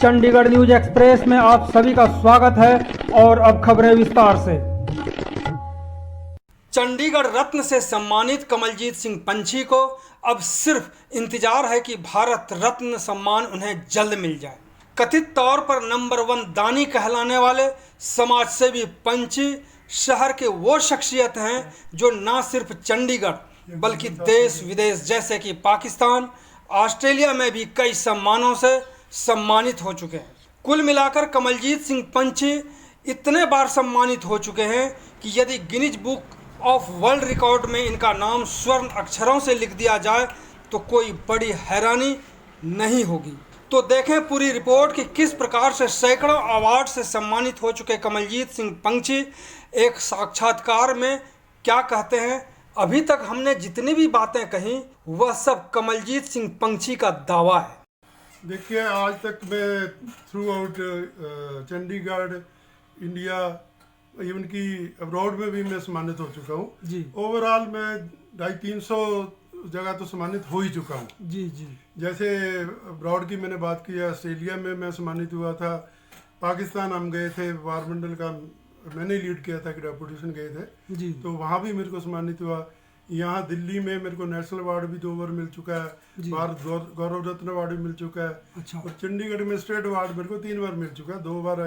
Chandigarh news express में आप सभी का स्वागत है और अब खबरें विस्तार से। चंडीगढ़ रत्न से सम्मानित कमलजीत सिंह पंछी को अब सिर्फ इंतजार है कि भारत रत्न सम्मान उन्हें जल्द मिल जाए। कथित तौर पर नंबर 1 दानी कहलाने वाले समाजसेवी पंछी शहर के वो शख्सियत हैं जो न सिर्फ चंडीगढ़ बल्कि देश विदेश जैसे कि पाकिस्तान, ऑस्ट्रेलिया में भी कई सम्मानों से सम्मानित हो चुके हैं। कुल मिलाकर कमलजीत सिंह पंछी इतने बार सम्मानित हो चुके हैं कि यदि Guinness book of world record में इनका नाम स्वर्ण अक्षरों से लिख दिया जाए तो कोई बड़ी हैरानी नहीं होगी। तो देखें पूरी रिपोर्ट कि किस प्रकार से सैकड़ों अवार्ड से सम्मानित हो चुके कमलजीत सिंह पंछी एक साक्षात्कार में क्या कहते हैं। अभी तक हमने जितनी भी बातें कही वह सब कमलजीत सिंह पंछी का दावा है। देखिए, आज तक मैं through out Chandigarh, India, even की अब्रॉड में भी मैं सम्मानित हो चुका हूँ जी। ओवरऑल मैं 250-300 जगह तो सम्मानित हो ही चुका हूँ जी। जैसे अब्रॉड की मैंने बात की, ऑस्ट्रेलिया में मैं सम्मानित हुआ था, पाकिस्तान हम गए थे, वारमंडल का मैंने लीड किया था कि डेपुटेशन गए थे जी। तो वहाँ भी मेरे को सम्मानित हुआ। यहाँ दिल्ली में मेरे को नेशनल अवार्ड भी 2 बार मिल चुका है, भारत गौरव रत्न अवार्ड भी मिल चुका है। अच्छा। और चंडीगढ़ में स्टेट अवार्ड मेरे को 3 बार मिल चुका है, 2 बार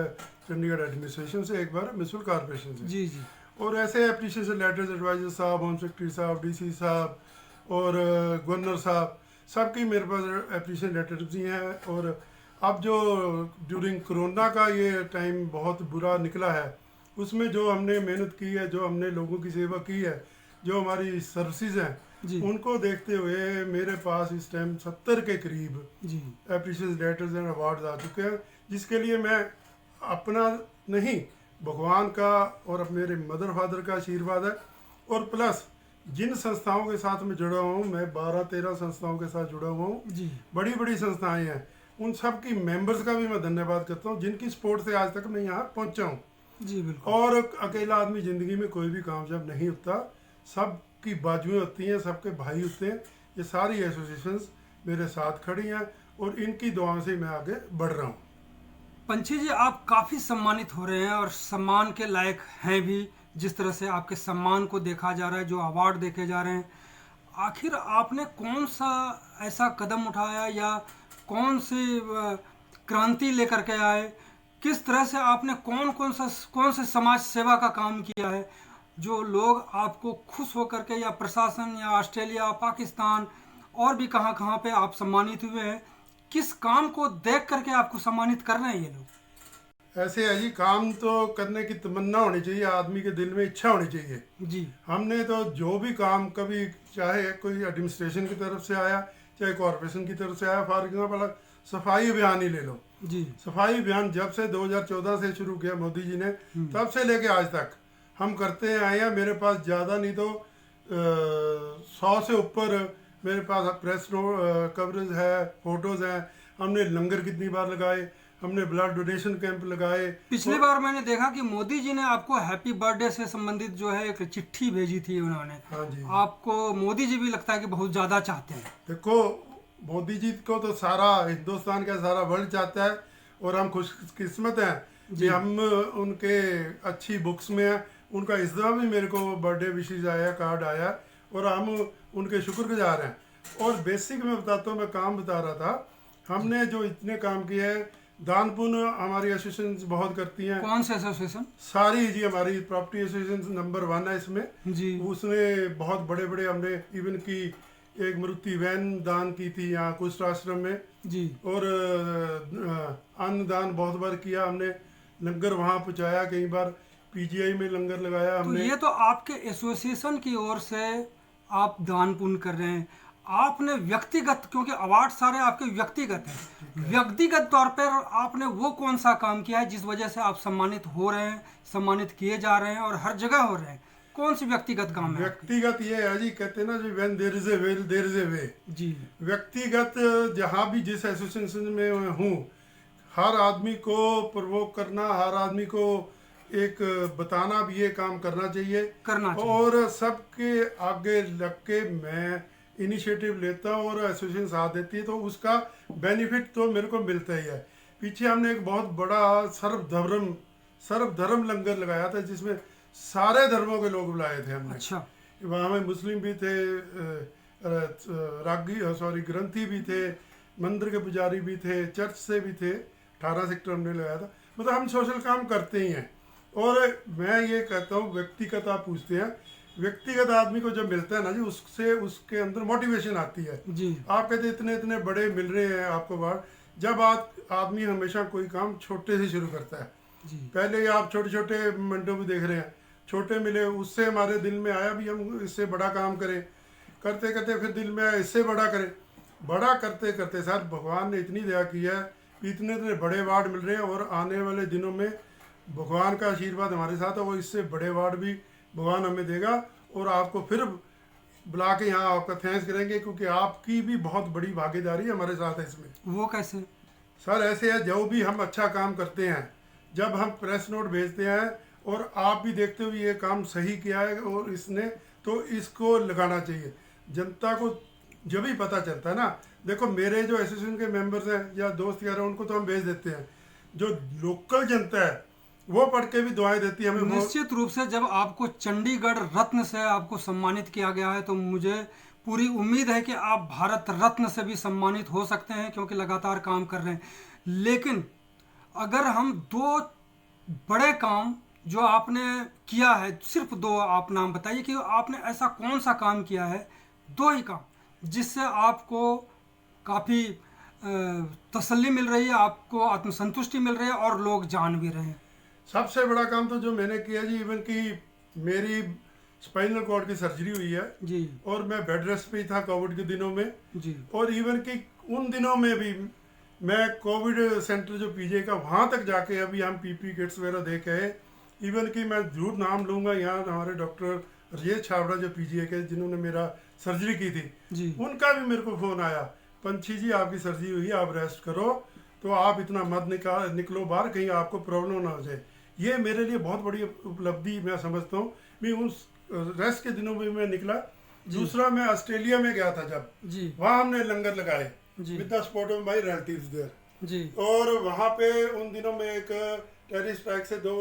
चंडीगढ़ एडमिनिस्ट्रेशन से, 1 बार म्यूनसिपल कॉर्पोरेशन से जी। और ऐसे अप्रिशिएशन लेटर्स एडवाइजर साहब, होम सेक्रेटरी साहब, डीसी साहब और गवर्नर साहब, सबकी मेरे पास अप्रिशिएशन लेटर्स भी हैं। और अब जो ड्यूरिंग कोरोना का ये टाइम बहुत बुरा निकला है, उसमें जो हमने मेहनत की है, जो हमने लोगों की सेवा की है, जो हमारी सर्विसेज हैं, उनको देखते हुए मेरे पास इस टाइम 70 के करीब एप्रिशिएशन लेटर्स एंड अवार्ड आ चुके हैं, जिसके लिए मैं अपना नहीं, भगवान का और मेरे मदर फादर का आशीर्वाद है। और प्लस जिन संस्थाओं के साथ मैं जुड़ा हुआ हूँ, मैं 12-13 संस्थाओं के साथ जुड़ा हुआ हूँ, बड़ी बड़ी संस्थाएं हैं, उन सब की मेंबर्स का भी मैं धन्यवाद करता हूँ, जिनकी सपोर्ट से आज तक मैं यहाँ पहुँचा हूँ जी। बिल्कुल। और अकेला आदमी ज़िंदगी में कोई भी कामयाब नहीं होता, सबकी बाजुएं होती हैं, सबके भाई होते हैं। ये सारी एसोसिएशंस मेरे साथ खड़ी हैं और इनकी दुआओं से मैं आगे बढ़ रहा हूँ। पंछी जी, आप काफ़ी सम्मानित हो रहे हैं और सम्मान के लायक हैं भी। जिस तरह से आपके सम्मान को देखा जा रहा है, जो अवार्ड देखे जा रहे हैं, आखिर आपने कौन सा ऐसा कदम उठाया या कौन सी क्रांति लेकर के आए, किस तरह से आपने कौन से समाज सेवा का काम किया है जो लोग आपको खुश होकर के, या प्रशासन या ऑस्ट्रेलिया, पाकिस्तान और भी कहां पे आप सम्मानित हुए हैं, किस काम को देख करके आपको सम्मानित कर रहे हैं ये लोग? ऐसे है जी, काम तो करने की तमन्ना होनी चाहिए, आदमी के दिल में इच्छा होनी चाहिए जी। हमने तो जो भी काम कभी, चाहे कोई एडमिनिस्ट्रेशन की तरफ से आया, चाहे कॉरपोरेशन की तरफ से आया, फॉर एग्जाम्पल सफाई अभियान ही ले लो जी। सफाई अभियान जब से 2014 से शुरू किया मोदी जी ने, तब से लेके आज तक हम करते आए हैं। मेरे पास ज़्यादा नहीं तो 100 से ऊपर मेरे पास प्रेस कवरेज है, फोटोज़ हैं। हमने लंगर कितनी बार लगाए, हमने ब्लड डोनेशन कैंप लगाए। पिछली बार मैंने देखा कि मोदी जी ने आपको हैप्पी बर्थडे से संबंधित जो है एक चिट्ठी भेजी थी उन्होंने। हाँ जी। आपको मोदी जी भी लगता है कि बहुत ज़्यादा चाहते हैं। देखो, मोदी जी को तो सारा हिंदुस्तान का सारा वर्ल्ड चाहता है और हम खुशकिस्मत हैं कि हम उनके अच्छी बुक्स में हैं। उनका इस दफ़ा भी मेरे को बर्थडे विशेज आया, कार्ड आया, और हम उनके शुक्रगुजार हैं। और बेसिक में बताता हूँ, मैं काम बता रहा था, हमने जो इतने काम किए हैं, दान पुण्य हमारी एसोसिएशन बहुत करती हैं। कौन से एसोसिएशन? सारी जी, हमारी प्रॉपर्टी एसोसिएशन नंबर 1 है इसमें जी। उसने बहुत बड़े बड़े, हमने इवन की एक मारुति वैन दान की थी यहाँ कुष्ठ आश्रम में जी। और अन्न दान बहुत बार किया हमने, लंगर वहाँ पहुँचाया, कई बार पीजीआई में लंगर लगाया हमने। तो ये तो आपके एसोसिएशन की ओर से आप दान पुण्य कर रहे हैं। आपने व्यक्तिगत, क्योंकि अवार्ड सारे आपके व्यक्तिगत हैं, व्यक्तिगत तौर पर आपने वो कौन सा काम किया है जिस वजह से आप सम्मानित हो रहे हैं, सम्मानित किए जा रहे हैं और हर जगह हो रहे हैं? कौन सी व्यक्तिगत काम है? व्यक्तिगत ये है जी, कहते हैं ना जी, when there is a will there is a way जी। व्यक्तिगत जहाँ भी जिस एसोसिएशन में हूँ, हर आदमी को प्रोवोक करना, हर आदमी को एक बताना भी ये काम करना चाहिए और सबके आगे लग के मैं इनिशिएटिव लेता हूँ और एसोसिएशन साथ देती है, तो उसका बेनिफिट तो मेरे को मिलता ही है। पीछे हमने एक बहुत बड़ा सर्वधर्म लंगर लगाया था, जिसमें सारे धर्मों के लोग बुलाए थे हमने। अच्छा। वहाँ में मुस्लिम भी थे, ग्रंथी भी थे, मंदिर के पुजारी भी थे, चर्च से भी थे। 18 सेक्टर हमने लगाया था। मतलब हम सोशल काम करते ही हैं। और मैं ये कहता हूँ, व्यक्तिगत आप पूछते हैं, व्यक्तिगत आदमी को जब मिलता है ना जी, उससे उसके अंदर मोटिवेशन आती है जी। आप कहते इतने इतने बड़े मिल रहे हैं आपको वार्ड, जब आदमी हमेशा कोई काम छोटे से शुरू करता है जी। पहले आप छोटे छोटे मंडों में देख रहे हैं, छोटे मिले, उससे हमारे दिल में आया भी हम इससे बड़ा काम करें, करते करते फिर दिल में आया इससे बड़ा करें, बड़ा करते करते सर भगवान ने इतनी दया की है, इतने इतने बड़े वार्ड मिल रहे हैं। और आने वाले दिनों में भगवान का आशीर्वाद हमारे साथ है, वो इससे बड़े वार्ड भी भगवान हमें देगा। और आपको फिर बुला के यहाँ आपका थैंक्स करेंगे, क्योंकि आपकी भी बहुत बड़ी भागीदारी हमारे साथ है इसमें। वो कैसे? सर ऐसे है, जो भी हम अच्छा काम करते हैं, जब हम प्रेस नोट भेजते हैं और आप भी देखते हो ये काम सही किया है और इसने, तो इसको लगाना चाहिए। जनता को जब भी पता चलता है ना, देखो मेरे जो एसोसिएशन के मेंबर्स हैं या दोस्त यार हैं, उनको तो हम भेज देते हैं, जो लोकल जनता है वो पढ़ के भी दुआएं देती है हमें। निश्चित रूप से जब आपको चंडीगढ़ रत्न से आपको सम्मानित किया गया है, तो मुझे पूरी उम्मीद है कि आप भारत रत्न से भी सम्मानित हो सकते हैं, क्योंकि लगातार काम कर रहे हैं। लेकिन अगर हम 2 बड़े काम जो आपने किया है, सिर्फ 2 आप नाम बताइए कि आपने ऐसा कौन सा काम किया है, 2 ही काम, जिससे आपको काफ़ी तसल्ली मिल रही है, आपको आत्मसंतुष्टि मिल रही है और लोग जान भी रहे हैं। सबसे बड़ा काम तो जो मैंने किया जी, इवन कि मेरी स्पाइनल कॉर्ड की सर्जरी हुई है जी, और मैं बेड रेस्ट पे ही था कोविड के दिनों में जी। और इवन कि उन दिनों में भी मैं कोविड सेंटर जो पीजे का, वहाँ तक जाके अभी हम पीपी किट्स वगैरह दे के आए। इवन कि मैं जरूर नाम लूँगा, यहाँ हमारे डॉक्टर राजेश छाबड़ा जो पीजीए के, जिन्होंने मेरा सर्जरी की थी जी, उनका भी मेरे को फ़ोन आया, पंछी जी आपकी सर्जरी हुई, आप रेस्ट करो, तो आप इतना मत निकलो बाहर, कहीं आपको प्रॉब्लम ना हो जाए। ये मेरे लिए बहुत बड़ी उपलब्धि मैं समझता हूँ। मैं उस रेस्ट के दिनों में मैं निकला। दूसरा, मैं ऑस्ट्रेलिया में गया था जब जी, वहाँ हमने लंगर लगाए जी, with the support of my relatives there जी। और वहाँ पे उन दिनों में एक टेररिस्ट अटैक से 2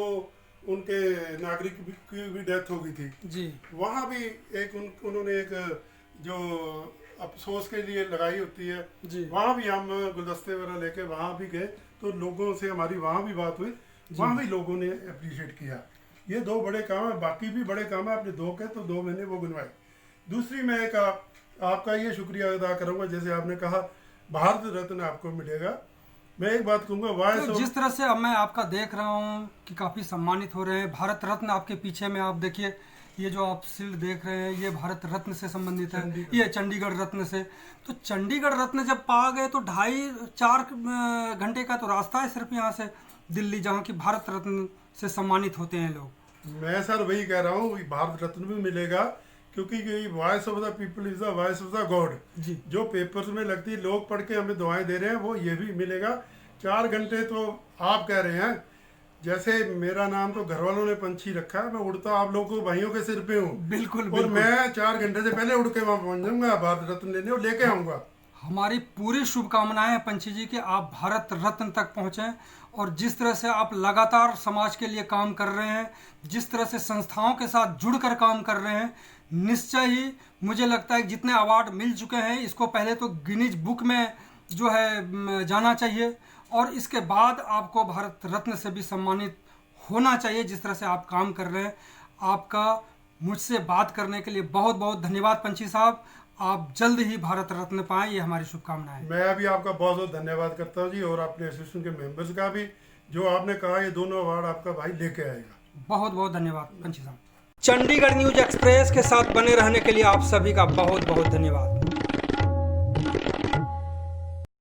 उनके नागरिक की भी डेथ हो गई थी जी। वहाँ भी एक उन्होंने एक जो अफसोस के लिए लगाई होती है जी। वहाँ भी हम गुलदस्ते वगैरह लेके वहाँ भी गए, तो लोगों से हमारी वहाँ भी बात हुई, वहाँ भी लोगों ने अप्रिशिएट किया। ये 2 बड़े काम है, बाकी भी बड़े काम है, आपने 2 के तो 2 मैंने वो गिनवाए। दूसरी, मैं एक आपका ये शुक्रिया अदा करूँगा, जैसे आपने कहा भारत रत्न आपको मिलेगा। मैं एक बात कहूँगा, तो जिस तरह से अब मैं आपका देख रहा हूँ कि काफ़ी सम्मानित हो रहे हैं, भारत रत्न आपके पीछे में आप देखिए, ये जो आप शील्ड देख रहे हैं ये भारत रत्न से संबंधित है, ये चंडीगढ़ रत्न से। तो चंडीगढ़ रत्न जब पा गए तो 2.5-4 घंटे का तो रास्ता है सिर्फ यहाँ से दिल्ली, जहाँ की भारत रत्न से सम्मानित होते हैं लोग। मैं सर वही कह रहा हूँ, भारत रत्न भी मिलेगा, क्योंकि voice of the people is the voice of the God. जो पेपर्स में लगती है, लोग पढ़ के हमें दुआएं दे रहे हैं, वो ये भी मिलेगा। 4 घंटे तो आप कह रहे हैं, जैसे मेरा नाम तो घर वालों ने पंछी रखा है, मैं उड़ता आप लोगों को भाइयों के सिर पे हूँ। बिल्कुल, और मैं 4 घंटे से पहले उड़ के वहाँ पहुँच जाऊँगा भारत रत्न लेने और लेके आऊँगा। हमारी पूरी शुभकामनाएं हैं पंछी जी कि आप भारत रत्न तक पहुँचें, और जिस तरह से आप लगातार समाज के लिए काम कर रहे हैं, जिस तरह से संस्थाओं के साथ जुड़कर काम कर रहे हैं, निश्चय ही मुझे लगता है कि जितने अवार्ड मिल चुके हैं, इसको पहले तो गिनीज बुक में जो है जाना चाहिए, और इसके बाद आपको भारत रत्न से भी सम्मानित होना चाहिए, जिस तरह से आप काम कर रहे हैं। आपका मुझसे बात करने के लिए बहुत बहुत धन्यवाद पंछी साहब। आप जल्द ही भारत रत्न पाएं, ये हमारी शुभकामनाएं हैं। मैं भी आपका बहुत बहुत धन्यवाद करता हूँ जी, और अपने एसोसिएशन के मेंबर्स का भी, जो आपने कहा ये दोनों अवार्ड आपका भाई लेके आएगा। बहुत बहुत धन्यवाद पंछी साहब। चंडीगढ़ न्यूज एक्सप्रेस के साथ बने रहने के लिए आप सभी का बहुत बहुत धन्यवाद।